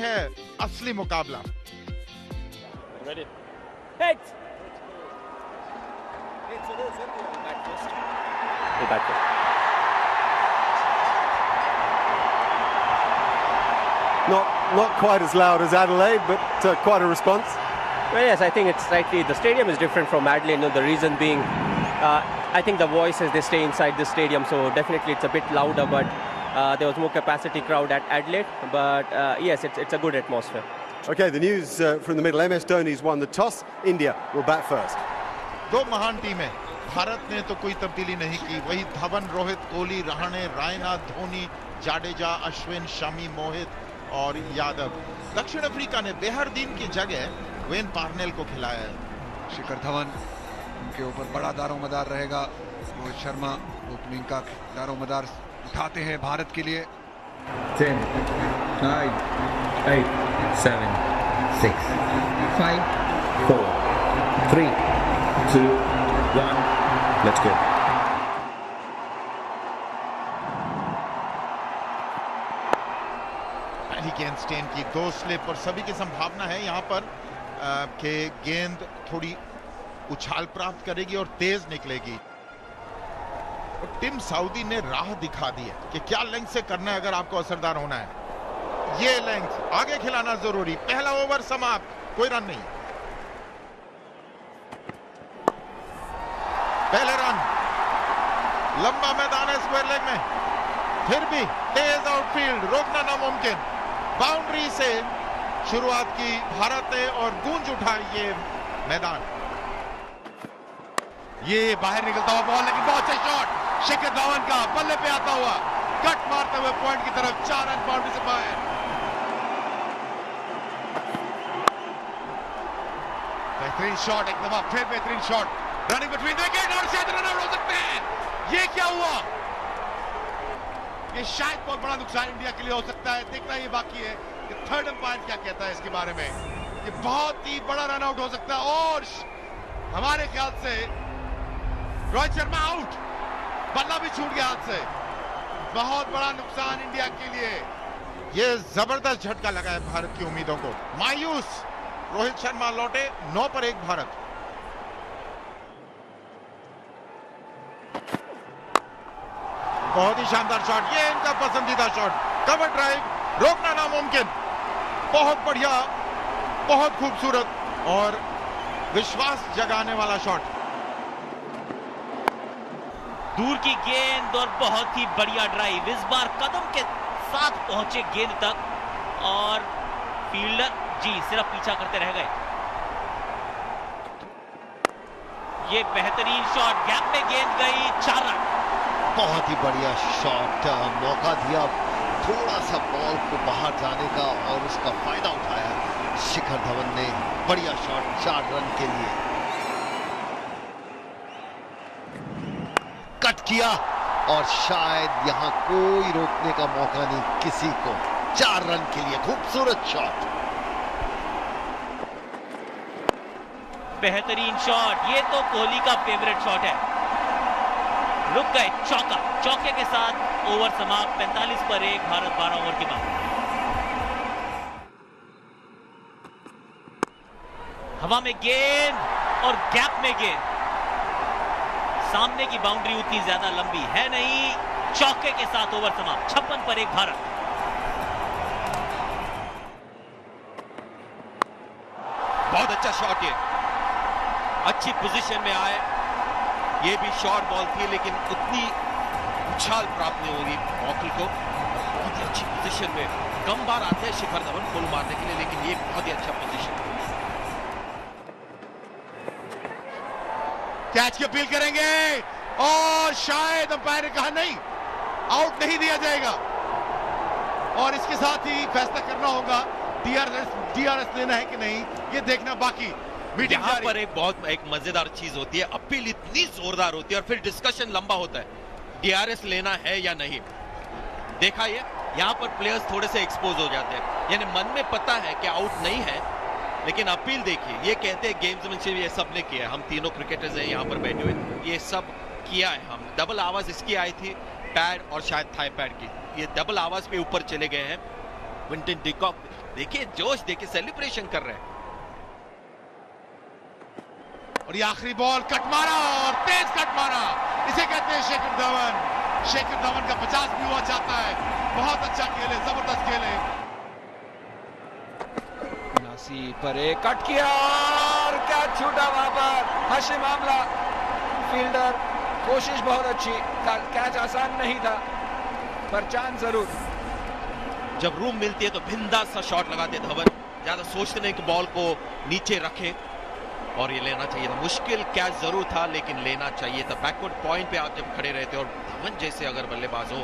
है असली मुकाबला। Ready. Hit. Not quite as loud as Adelaide, but quite a response. Well, yes, I think it's slightly. The stadium is different from Adelaide. You know, the reason being, I think the voices they stay inside the stadium, so definitely it's a bit louder. But there was more capacity crowd at Adelaide. But yes, it's a good atmosphere. Okay, the news from the middle. MS Dhoni's won the toss. India will bat first. दो महान टीमें, भारत ने तो कोई तब्दीली नहीं की। वही धवन, रोहित, कोहली, रहाणे, रायना, धोनी, जाडेजा, अश्विन, शमी, मोहित और यादव। दक्षिण अफ्रीका ने बेहरदीन की जगह वेन पार्नेल को खिलाया है। शिखर धवन, उनके ऊपर बड़ा दारोमदार रहेगा। रोहित शर्मा ओपनिंग का दारोमदार उठाते हैं भारत के लिए। 10, 9, 8, 7, 6, 5, 4, 3, 2, 1, let's go. पहली गेंद स्टेन की, दो स्लिप और सभी की संभावना है यहां पर कि गेंद थोड़ी उछाल प्राप्त करेगी और तेज निकलेगी। और टिम साउदी ने राह दिखा दी है कि क्या लेंथ से करना है अगर आपको असरदार होना है। ये लेंथ आगे खिलाना जरूरी। पहला ओवर समाप्त, कोई रन नहीं। पहले रन, लंबा मैदान है स्क्वायर लेग में, फिर भी तेज आउटफील्ड, रोकना नामुमकिन। बाउंड्री से शुरुआत की भारत ने और गूंज उठा ये मैदान। ये बाहर निकलता हुआ बॉल, लेकिन बहुत अच्छा शॉट शिखर धवन का, बल्ले पे आता हुआ कट मारते हुए पॉइंट की तरफ। 4 रन बाउंड्री से बाहर। बेहतरीन शॉट, एक दफा फिर बेहतरीन शॉट। रनिंग बिटवीन विकेट और शायद रन आउट हो सकते हैं। ये क्या हुआ? ये शायद बहुत बड़ा नुकसान इंडिया के लिए हो सकता है। देखना ये बाकी है कि थर्ड अंपायर क्या कहता है इसके बारे में। ये बहुत ही बड़ा रन आउट हो सकता है और हमारे ख्याल से रोहित शर्मा आउट, बल्ला भी छूट गया हाथ से। बहुत बड़ा नुकसान इंडिया के लिए। ये जबरदस्त झटका लगा है भारत की उम्मीदों को। मायूस रोहित शर्मा लौटे, 9 पर 1 भारत। बहुत ही शानदार शॉट, ये इनका पसंदीदा शॉट। कवर ड्राइव, रोकना नामुमकिन। बहुत बढ़िया, बहुत खूबसूरत और विश्वास जगाने वाला शॉट। दूर की गेंद और बहुत ही बढ़िया ड्राइव। इस बार कदम के साथ पहुंचे गेंद तक और फील्डर जी सिर्फ पीछा करते रह गए। ये बेहतरीन शॉट, गैप में गेंद गई, 4 रन। बहुत ही बढ़िया शॉट, मौका दिया थोड़ा सा बॉल को बाहर जाने का और उसका फायदा उठाया शिखर धवन ने। बढ़िया शॉट 4 रन के लिए। कट किया और शायद यहां कोई रोकने का मौका नहीं किसी को। 4 रन के लिए खूबसूरत शॉट। बेहतरीन शॉट, ये तो कोहली का फेवरेट शॉट है। रुक गए, चौका। चौके के साथ ओवर समाप्त। 45 पर 1 भारत 12 ओवर के बाद। हवा में गेंद और गैप में गेंद। सामने की बाउंड्री उतनी ज्यादा लंबी है नहीं। चौके के साथ ओवर समाप्त। 56 पर 1 भारत। बहुत अच्छा शॉट, ये अच्छी पोजीशन में आए। ये भी शॉर्ट बॉल थी लेकिन उतनी उछाल प्राप्त नहीं होगी मॉकल को। बहुत ही अच्छी पोजीशन में। कम बार आते हैं शिखर धवन फुल मारने के लिए, लेकिन ये बहुत ही अच्छा पोजीशन। कैच की अपील करेंगे और शायद अंपायर ने कहा नहीं, आउट नहीं दिया जाएगा और इसके साथ ही फैसला करना होगा डीआरएस लेना है कि नहीं, ये देखना बाकी। यहाँ पर एक मजेदार चीज होती है, अपील इतनी जोरदार होती है और फिर डिस्कशन लंबा होता है, डीआरएस लेना है या नहीं। देखा ये यहाँ पर प्लेयर्स थोड़े से एक्सपोज हो जाते हैं, यानी मन में पता है कि आउट नहीं है लेकिन अपील देखिए। ये कहते हैं गेम्समैनशिप ये सब ने किया है। हम तीनों क्रिकेटर्स हैं यहाँ पर बैठे हुए, ये सब किया है हम। डबल आवाज इसकी आई थी, पैड और शायद थाई पैड की। ये डबल आवाज पे ऊपर चले गए हैं। विंटन डिकॉक देखिए जोश, देखिए सेलिब्रेशन कर रहे हैं। और ये आखिरी बॉल कट मारा और तेज कट मारा, इसे कहते हैं शेखर धवन। शेखर धवन का 50 भी हुआ चाहता है। बहुत अच्छा खेले, जबरदस्त खेले। नासी पर एक कट किया और कैच छूटा वहां पर। हाशिम आमला फील्डर, कोशिश बहुत अच्छी, कैच आसान नहीं था पर चांस जरूर। जब रूम मिलती है तो बिंदास सा शॉट लगाते धवन, ज्यादा सोचते नहीं कि बॉल को नीचे रखे, और ये लेना चाहिए था। मुश्किल कैच जरूर था लेकिन लेना चाहिए था। बैकवर्ड पॉइंट पे आप जब खड़े रहते और धवन जैसे अगर बल्लेबाज हो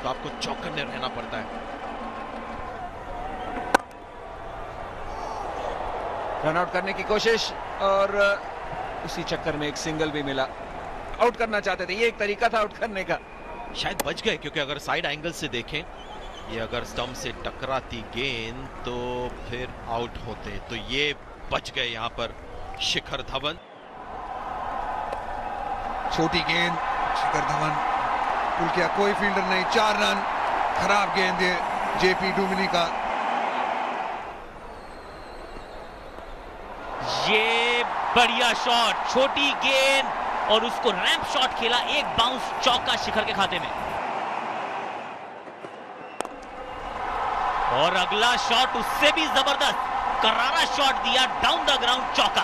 तो आपको चौकन्ने रहना पड़ता है। रन आउट करने की कोशिश और उसी चक्कर में एक सिंगल भी मिला। आउट करना चाहते थे, ये एक तरीका था आउट करने का। शायद बच गए, क्योंकि अगर साइड एंगल से देखें, ये अगर स्टंप से टकराती गेंद तो फिर आउट होते, तो ये बच गए यहां पर शिखर धवन। छोटी गेंद, शिखर धवन पुल किया, कोई फील्डर नहीं, 4 रन। खराब गेंद ये जेपी डुमिनी का। ये बढ़िया शॉट, छोटी गेंद और उसको रैंप शॉट खेला, एक बाउंस चौका शिखर के खाते में। और अगला शॉट उससे भी जबरदस्त, करारा शॉट दिया, डाउन द ग्राउंड चौका।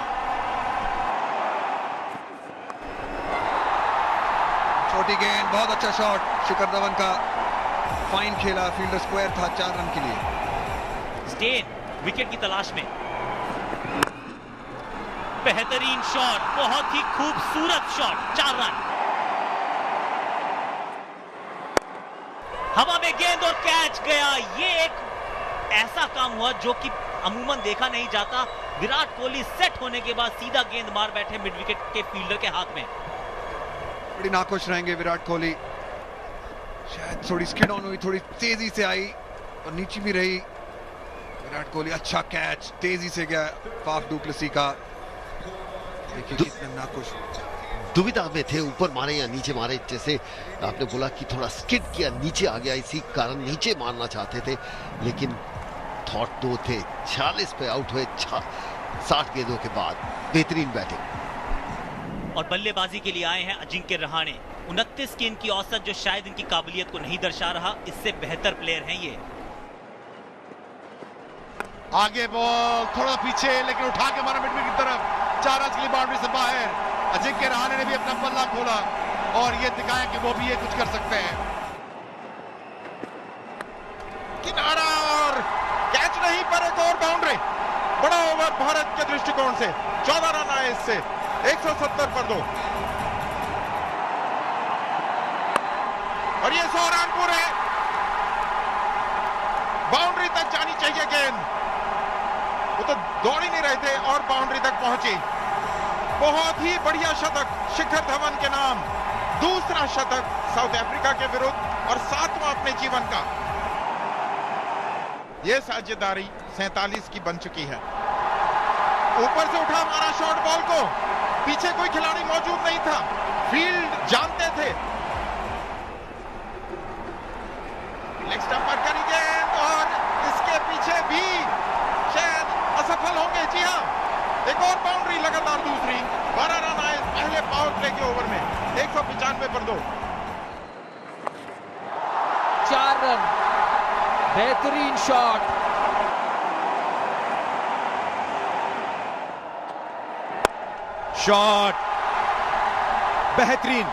छोटी गेंद, बहुत अच्छा शॉट शिखर धवन का, फाइन खेला, फील्डर स्क्वायर था 4 रन के लिए। स्टेन विकेट की तलाश में, बेहतरीन शॉट, बहुत ही खूबसूरत शॉट, 4 रन। हवा में गेंद और कैच गया। ये एक ऐसा काम हुआ जो कि अमूमन देखा नहीं जाता। विराट कोहली सेट होने के बाद सीधा गेंद मार बैठे मिड विकेट के फील्डर के हाथ में। बड़ी नाखुश रहेंगे विराट कोहली। शायद थोड़ी स्किड ऑन हुई, थोड़ी तेजी से आई और नीचे भी रही। विराट कोहली, अच्छा कैच, तेजी से गया फाफ डू प्लेसी का। देखिए कितने नाखुश, दुविधा में थे, ऊपर मारे या नीचे मारे। जैसे आपने बोला कि थोड़ा स्किड किया, नीचे आ गया, इसी कारण नीचे मारना चाहते थे, लेकिन थॉट 2 थे। 46 पे आउट हुए 60 गेंदों के बाद। बेहतरीन बैटिंग। और बल्लेबाजी के लिए आए हैं अजिंक्य रहाणे। 29 की इनकी औसत, जो शायद इनकी काबिलियत को नहीं दर्शा रहा। इससे बेहतर प्लेयर हैं ये। आगे बॉल थोड़ा पीछे, लेकिन उठा के मारा मिड विकेट की तरफ। 4 रन के लिए बाउंड्री से बाहर। अजिंक्य रहाणे ने भी अपना पल्ला खोला और ये दिखाया कि वो भी ये कुछ कर सकते हैं। किनारा और कैच नहीं, पर एक और बाउंड्री। बड़ा ओवर भारत के दृष्टिकोण से। 14 रन आए इससे, 170 पर 2। और ये 100 रन पूरे। बाउंड्री तक जानी चाहिए गेंद, वो तो दौड़ ही नहीं रहे थे और बाउंड्री तक पहुंची। बहुत ही बढ़िया शतक शिखर धवन के नाम। दूसरा शतक साउथ अफ्रीका के विरुद्ध और 7वां अपने जीवन का। यह साझेदारी 47 की बन चुकी है। ऊपर से उठा मारा शॉर्ट बॉल को, पीछे कोई खिलाड़ी मौजूद नहीं था, फील्ड जानते थे। लेग स्टंप पर करी गेंद और इसके पीछे भी शायद असफल होंगे। जी हाँ, एक और बाउंड्री, लगातार दूसरी। 12 रन आए पहले पावर प्ले के ओवर में, 195 पर 2। 4 रन, बेहतरीन शॉट। शॉट बेहतरीन।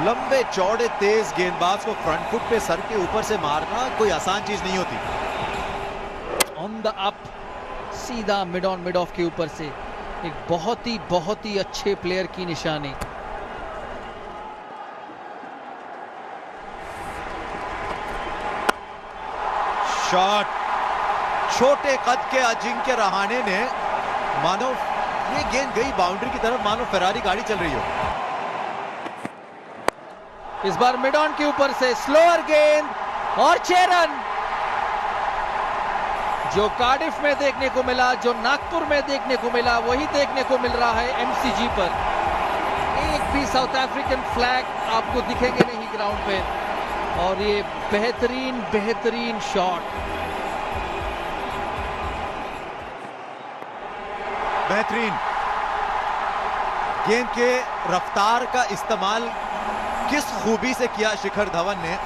लंबे चौड़े तेज गेंदबाज को फ्रंट फुट पे सर के ऊपर से मारना कोई आसान चीज नहीं होती। ऑन द अप, सीधा मिड ऑन मिड ऑफ के ऊपर से एक बहुत ही अच्छे प्लेयर की निशानी। शॉट, छोटे कद के अजिंक्य रहाणे ने, मानो ये गेंद गई बाउंड्री की तरफ, मानो फेरारी गाड़ी चल रही हो। इस बार मिड ऑन के ऊपर से स्लोअर गेंद और 6 रन। जो कार्डिफ में देखने को मिला, जो नागपुर में देखने को मिला, वही देखने को मिल रहा है एमसीजी पर। एक भी साउथ अफ्रीकन फ्लैग आपको दिखेंगे नहीं ग्राउंड पे। और ये बेहतरीन बेहतरीन शॉट, बेहतरीन गेंद के रफ्तार का इस्तेमाल किस खूबी से किया शिखर धवन ने।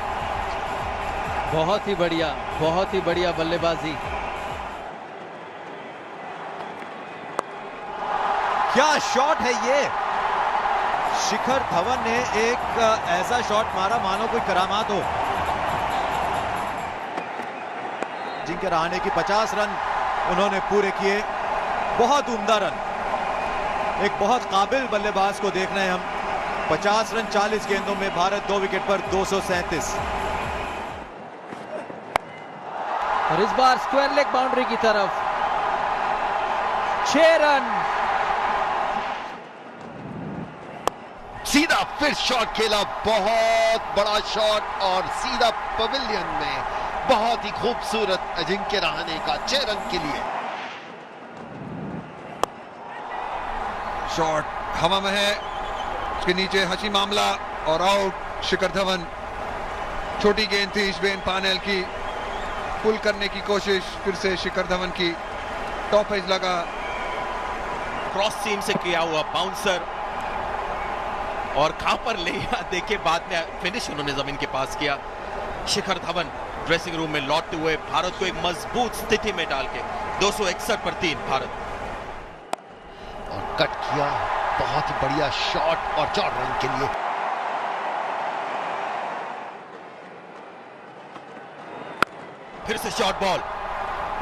बहुत ही बढ़िया बल्लेबाजी। क्या शॉट है ये, शिखर धवन ने एक ऐसा शॉट मारा मानो कोई करामात हो। जिनके रहाणे की 50 रन उन्होंने पूरे किए, बहुत उम्दा रन। एक बहुत काबिल बल्लेबाज को देखना है हम। 50 रन 40 गेंदों में, भारत 2 विकेट पर 237। और इस बार स्क्वायर लेग बाउंड्री की तरफ 6 रन। सीधा फिर शॉट खेला, बहुत बड़ा शॉट और सीधा पवेलियन में। बहुत ही खूबसूरत अजिंक्य रहाणे का 6 रन के लिए शॉट हवा में है, उसके नीचे हसी मामला और आउट। शिखर धवन, छोटी गेंद थी इशबेन पानेल की, पुल करने की कोशिश, फिर से शिखर धवन की टॉप एज लगा, क्रॉस सीम से किया हुआ बाउंसर और कहां पर ले देखिए, बाद में फिनिश उन्होंने जमीन के पास किया। शिखर धवन ड्रेसिंग रूम में लौटते हुए भारत को एक मजबूत स्थिति में डाल के 261 पर 3 भारत। और कट किया, बहुत ही बढ़िया शॉट और 4 रन के लिए। फिर से शॉर्ट बॉल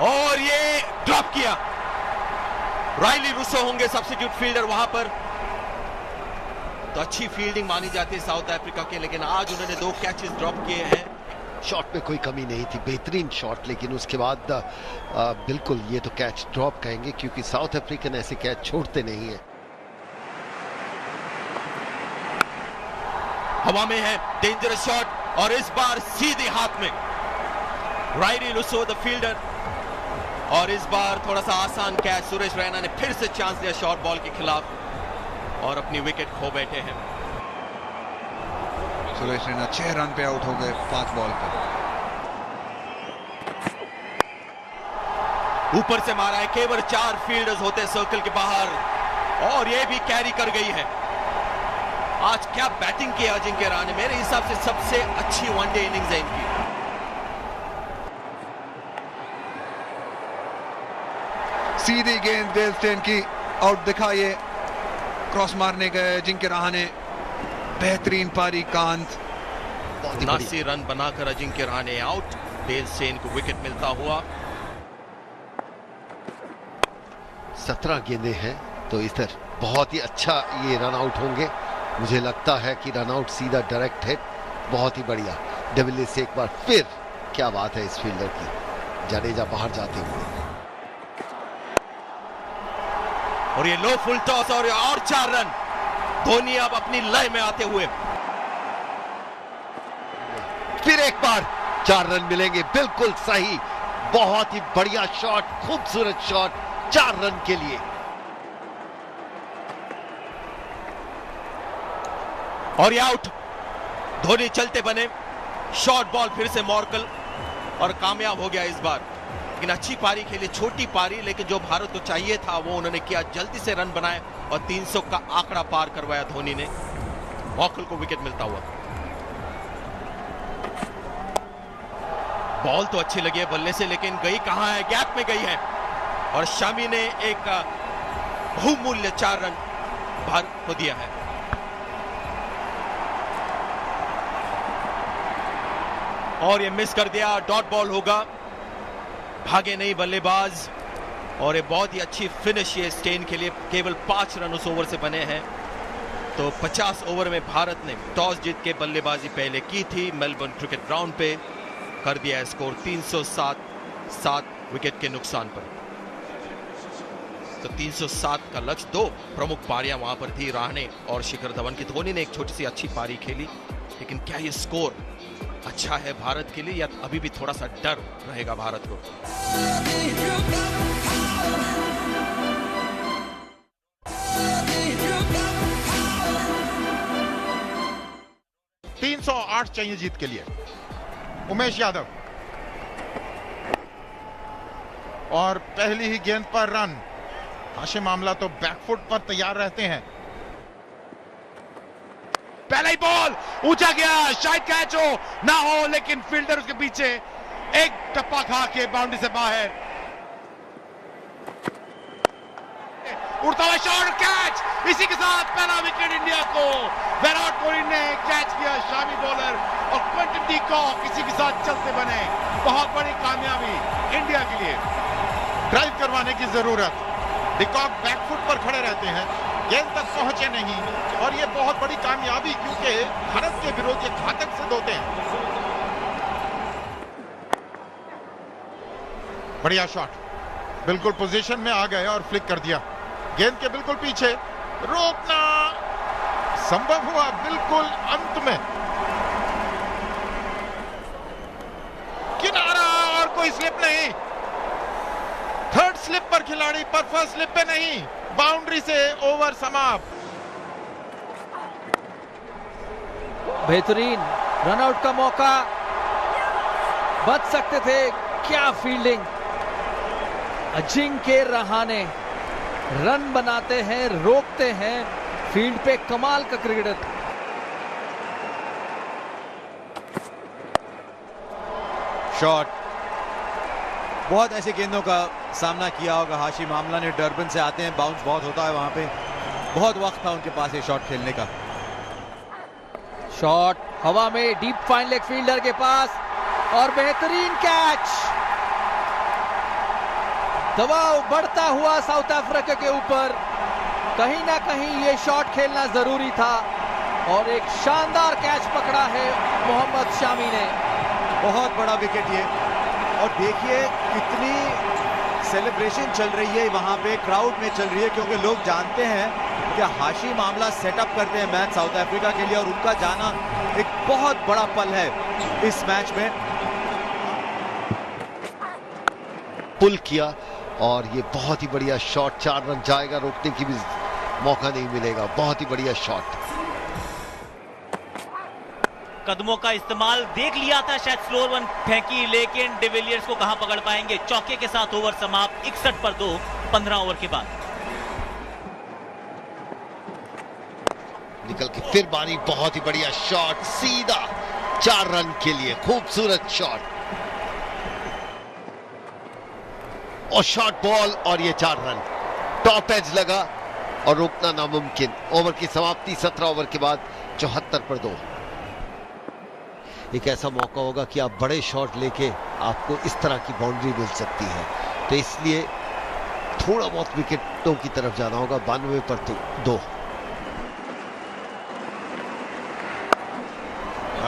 और ये ड्रॉप किया। राइली रूसो होंगे सब्स्टिट्यूट फील्डर वहां पर। तो अच्छी फील्डिंग मानी जाती है साउथ अफ्रीका के, लेकिन आज उन्होंने 2 कैचेस ड्रॉप किए हैं। शॉट में कोई कमी नहीं थी, बेहतरीन शॉट, लेकिन उसके बाद बिल्कुल ये तो कैच ड्रॉप कहेंगे, क्योंकि साउथ अफ्रीकन ऐसे कैच छोड़ते नहीं है। हवा में है, डेंजरस शॉट और इस बार सीधे हाथ में। राइली लुसो द फील्डर, और इस बार थोड़ा सा आसान कैच। सुरेश रैना ने फिर से चांस दिया शॉर्ट बॉल के खिलाफ और अपनी विकेट खो बैठे हैं। सुरेश रैना 6 रन पे आउट हो गए 5 बॉल पर। ऊपर से मारा है, केवल 4 फील्डर्स होते सर्कल के बाहर और ये भी कैरी कर गई है। आज क्या बैटिंग की अजिंक्य रहाणे, मेरे हिसाब से सबसे अच्छी वनडे इनिंग्स है इनकी। सीधी गेंद डेल स्टेन की, आउट दिखा, ये क्रॉस मारने गए अजिंक्य रहाणे। बेहतरीन पारी कांत, 79 रन बनाकर Ajinkya Rahane out. Dale Steyn को विकेट मिलता हुआ। 17 गेंदें हैं, तो इधर बहुत ही अच्छा ये रन आउट होंगे। मुझे लगता है कि रन आउट सीधा डायरेक्ट हिट, बहुत ही बढ़िया। डिविलियर्स एक बार फिर, क्या बात है इस फील्डर की, जडेजा बाहर जाते हुए। और ये लो फुल टॉस और 4 रन। धोनी अब अपनी लय में आते हुए फिर एक बार 4 रन मिलेंगे, बिल्कुल सही। बहुत ही बढ़िया शॉट, खूबसूरत शॉट, 4 रन के लिए। और ये आउट। धोनी चलते बने, शॉर्ट बॉल फिर से मॉर्कल और कामयाब हो गया इस बार। लेकिन अच्छी पारी खेली, छोटी पारी, लेकिन जो भारत को चाहिए था वो उन्होंने किया। जल्दी से रन बनाए और 300 का आंकड़ा पार करवाया धोनी ने। मॉर्कल को विकेट मिलता हुआ। बॉल तो अच्छी लगी है बल्ले से, लेकिन गई कहां है, गैप में गई है। और शमी ने एक बहुमूल्य 4 रन भारत को दिया है। और ये मिस कर दिया, डॉट बॉल होगा। भागे नहीं बल्लेबाज और ये बहुत ही अच्छी फिनिश है स्टेन के लिए। केवल 5 रन उस ओवर से बने हैं। तो 50 ओवर में भारत ने टॉस जीत के बल्लेबाजी पहले की थी मेलबर्न क्रिकेट ग्राउंड पे। कर दिया स्कोर 307 विकेट के नुकसान पर। तो 307 का लक्ष्य। 2 प्रमुख पारियां वहां पर थी, रहाणे और शिखर धवन की। धोनी ने एक छोटी सी अच्छी पारी खेली, लेकिन क्या ये स्कोर अच्छा है भारत के लिए या अभी भी थोड़ा सा डर रहेगा भारत को? 308 चाहिए जीत के लिए। उमेश यादव और पहली ही गेंद पर रन। हाशिम आमला तो बैकफुट पर तैयार रहते हैं। पहला ही बॉल ऊंचा गया, शायद कैच हो ना हो, लेकिन फील्डर उसके पीछे एक टप्पा खा के बाउंड्री से बाहर। उड़ता हुआ शॉट, कैच। इसी के साथ पहला विकेट इंडिया को। विराट कोहली ने कैच किया, शामी बॉलर और क्विंटन डी कॉक इसी के साथ चलते बने। बहुत बड़ी कामयाबी इंडिया के लिए। ड्राइव करवाने की जरूरत। डिकॉक बैकफुट पर खड़े रहते हैं, गेंद तक पहुंचे नहीं, और ये बहुत बड़ी कामयाबी, क्योंकि भारत के विरोध ये घातक सिद्ध होते हैं। बढ़िया शॉट, बिल्कुल पोजीशन में आ गए और फ्लिक कर दिया। गेंद के बिल्कुल पीछे, रोकना संभव हुआ बिल्कुल अंत में। किनारा और कोई स्लिप नहीं। थर्ड स्लिप पर खिलाड़ी, पर फर्स्ट स्लिप पे नहीं। बाउंड्री से ओवर समाप्त। बेहतरीन रनआउट का मौका, बच सकते थे। क्या फील्डिंग। अजिंक्य रहाणे रन बनाते हैं, रोकते हैं। फील्ड पे कमाल का क्रिकेटर। शॉट, बहुत ऐसी गेंदों का सामना किया होगा हाशिम आमला ने। डरबन से आते हैं, बाउंस बहुत होता है वहां पे। बहुत वक्त था उनके पास ये शॉट खेलने का। शॉट हवा में, डीप फाइन लेग फील्डर के पास, और बेहतरीन कैच। दबाव बढ़ता हुआ साउथ अफ्रीका के ऊपर। कहीं ना कहीं ये शॉट खेलना जरूरी था, और एक शानदार कैच पकड़ा है मोहम्मद शामी ने। बहुत बड़ा विकेट ये, और देखिए कितनी सेलिब्रेशन चल रही है वहां पे, क्राउड में चल रही है, क्योंकि लोग जानते हैं कि हाशिम आमला सेटअप करते हैं मैच साउथ अफ्रीका के लिए, और उनका जाना एक बहुत बड़ा पल है इस मैच में। पुल किया, और ये बहुत ही बढ़िया शॉट। 4 रन जाएगा, रोकने की भी मौका नहीं मिलेगा। बहुत ही बढ़िया शॉट। कदमों का इस्तेमाल देख लिया था, शायद स्लोअर वन फेंकी, लेकिन डिविलियर्स को कहां पकड़ पाएंगे। चौके के साथ ओवर समाप्त, 61 पर 2, 15 ओवर के बाद। निकल के फिर बारी, बहुत ही बढ़िया शॉट, सीधा 4 रन के लिए। खूबसूरत शॉट, और शॉर्ट बॉल, और ये 4 रन। टॉप एज लगा और रोकना नामुमकिन। ओवर की समाप्ति 17 ओवर के बाद 74 पर 2। एक ऐसा मौका होगा कि आप बड़े शॉट लेके आपको इस तरह की बाउंड्री मिल सकती है, तो इसलिए थोड़ा बहुत विकेटों की तरफ जाना होगा। 92 पर 2।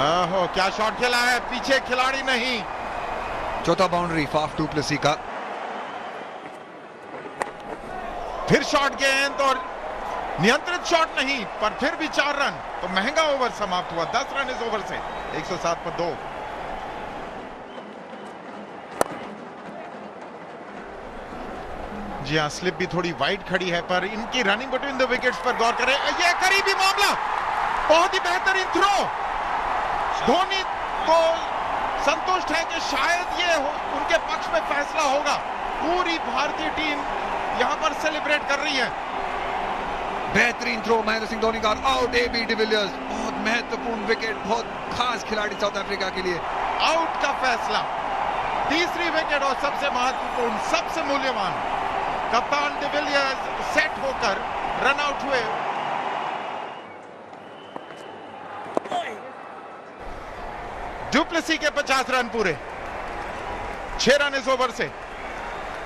आहो, क्या शॉट खेला है, पीछे खिलाड़ी नहीं। चौथा बाउंड्री फाफ डू प्लेसी का। फिर शॉट गेंद, और नियंत्रित शॉट नहीं, पर फिर भी 4 रन। तो महंगा ओवर समाप्त हुआ 10 रन इस ओवर से। 107 पर 2। जी हाँ, स्लिप भी थोड़ी वाइड खड़ी है, पर इनकी रनिंग बिटवीन द विकेट्स पर गौर करें। ये करीबी मामला, बहुत ही बेहतरीन थ्रो। धोनी को संतुष्ट है कि शायद ये उनके पक्ष में फैसला होगा। पूरी भारतीय टीम यहां पर सेलिब्रेट कर रही है। बेहतरीन थ्रो महेंद्र सिंह धोनी का, आउट एबी डिविलियर्स। बहुत महत्वपूर्ण विकेट, बहुत खास खिलाड़ी साउथ अफ्रीका के लिए। आउट का फैसला, तीसरी विकेट, और सबसे महत्वपूर्ण, सबसे मूल्यवान। कप्तान डिविलियर्स सेट होकर रन आउट हुए। डू प्लेसी के 50 रन पूरे, 6 रन इस ओवर से।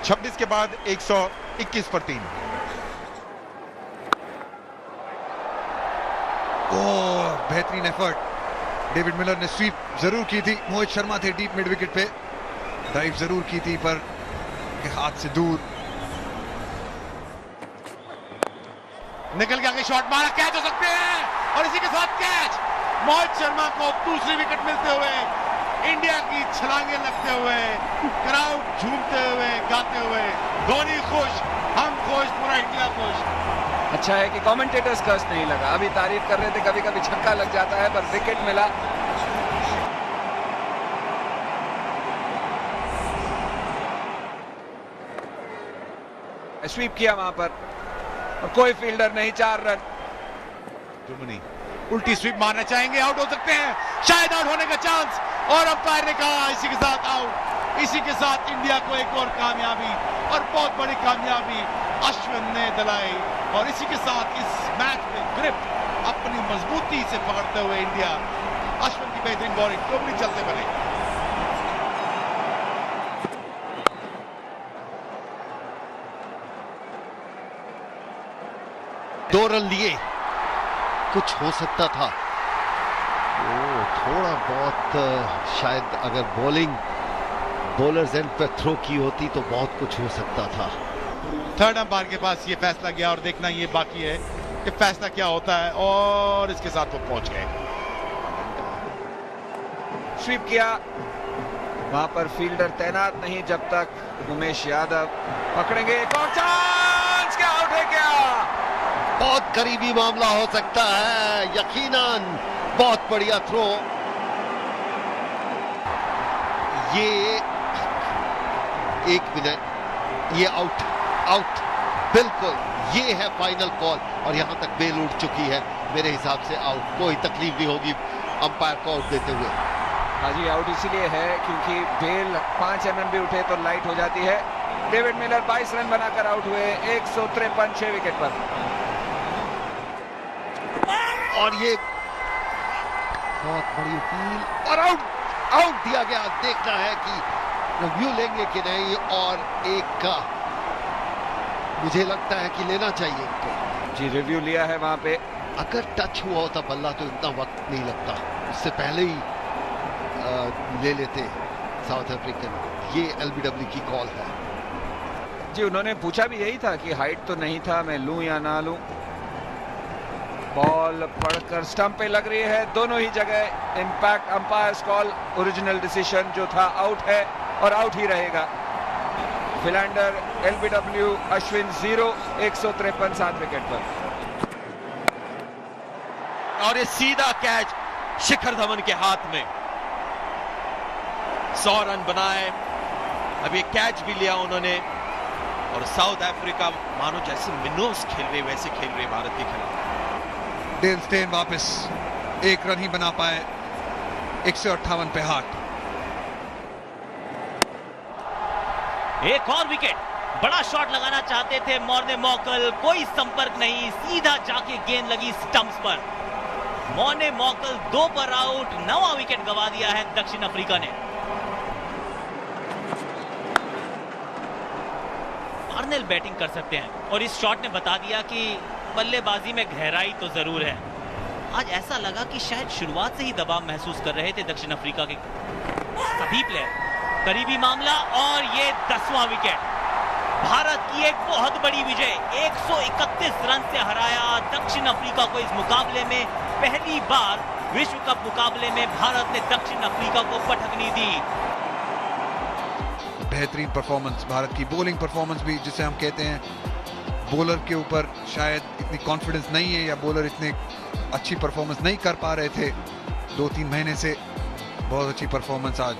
26 के बाद 121 पर 3। बेहतरीन एफर्ट। डेविड मिलर ने स्वीप जरूर की थी, मोहित शर्मा थे डीप मिड विकेट पे, ड्राइव जरूर की थी पर हाथ से दूर। निकल के आगे शॉट मारा, कैच हो सकते हैं, और इसी के साथ कैच। मोहित शर्मा को दूसरी विकेट मिलते हुए, इंडिया की छलांगे लगते हुए, क्राउड झूमते हुए, गाते हुए, धोनी खुश, हम खुश, पूरा इंडिया खुश। अच्छा है कि कमेंटेटर्स कर्स नहीं लगा, अभी तारीफ कर रहे थे कभी कभी छक्का लग जाता है, पर विकेट मिला। स्वीप किया वहां पर और कोई फील्डर नहीं, 4 रन। जुमनी उल्टी स्वीप मारना चाहेंगे, आउट हो सकते हैं, शायद आउट होने का चांस, और अंपायर ने कहा इसी के साथ आउट। इसी के साथ इंडिया को एक और कामयाबी, और बहुत बड़ी कामयाबी अश्विन ने दिलाई, और इसी के साथ इस मैच में ग्रिप अपनी मजबूती से पकड़ते हुए इंडिया, अश्विन की बेहतरीन बॉलिंग, टोपली चलते बने। 2 रन लिए, कुछ हो सकता था। थोड़ा बहुत शायद अगर बॉलर्स एंड पे थ्रो की होती तो बहुत कुछ हो सकता था। थर्ड अंपायर के पास ये फैसला गया, और देखना ये बाकी है कि फैसला क्या होता है, और इसके साथ वो पहुंच गए। स्वीप किया, वहां पर फील्डर तैनात नहीं जब तक उमेश यादव पकड़ेंगे, एक और चांस, क्या आउट है क्या? बहुत करीबी मामला हो सकता है, यकीनन बहुत बढ़िया थ्रो। ये 1 मिनट, ये आउट बिल्कुल, ये है फाइनल कॉल, और यहां तक बेल उठ चुकी है, मेरे हिसाब से आउट, कोई तकलीफ नहीं होगी अंपायर को आउट देते हुए। हाँ जी, आउट इसीलिए है क्योंकि बेल 5 mm भी उठे तो लाइट हो जाती है। डेविड मिलर 22 रन बनाकर आउट हुए, 153 6 विकेट पर। और ये बहुत बड़ी अपील, और आउट दिया गया। देखना है कि रिव्यू लेंगे कि नहीं, और एक का मुझे लगता है कि लेना चाहिए इनको। जी, रिव्यू लिया है वहां पे। अगर टच हुआ होता बल्ला तो इतना वक्त नहीं लगता, उससे पहले ही ले लेते साउथ अफ्रीकन। ये एलबीडब्ल्यू की कॉल है। जी, उन्होंने पूछा भी यही था कि हाइट तो नहीं था, मैं लूं या ना लूं। बॉल पड़कर स्टंप पे लग रही है, दोनों ही जगह impact. Umpires call, original decision जो था आउट है, और आउट ही रहेगा। फिलैंडर एलबीडब्ल्यू, अश्विन 0, 153 7 विकेट पर। और ये सीधा कैच शिखर धवन के हाथ में, 100 रन बनाए। अब ये कैच भी लिया उन्होंने, और साउथ अफ्रीका मानो जैसे मिनोस खेल रहे वैसे खेल रहे भारत के खिलाफ। डेल स्टेन वापस 1 रन ही बना पाए, 158 पे हाथ। एक और विकेट, बड़ा शॉट लगाना चाहते थे मॉर्ने मॉकल, कोई संपर्क नहीं, सीधा जाके गेंद लगी स्टंप्स पर। मॉर्ने मॉकल 2 पर आउट, 9वां विकेट गंवा दिया है दक्षिण अफ्रीका ने। आर्नेल बैटिंग कर सकते हैं, और इस शॉट ने बता दिया कि बल्लेबाजी में गहराई तो जरूर है। आज ऐसा लगा कि शायद शुरुआत से ही दबाव महसूस कर रहे थे दक्षिण अफ्रीका के सभी प्लेयर। करीबी मामला, और ये 10वां विकेट। भारत की एक बहुत बड़ी विजय, 131 रन से हराया दक्षिण अफ्रीका को। इस मुकाबले में पहली बार विश्व कप मुकाबले में भारत ने दक्षिण अफ्रीका को पटकनी दी। बेहतरीन परफॉर्मेंस, भारत की बॉलिंग परफॉर्मेंस भी, जिसे हम कहते हैं बॉलर के ऊपर शायद इतनी कॉन्फिडेंस नहीं है, या बॉलर इतने अच्छी परफॉर्मेंस नहीं कर पा रहे थे 2-3 महीने से। बहुत अच्छी परफॉर्मेंस आज।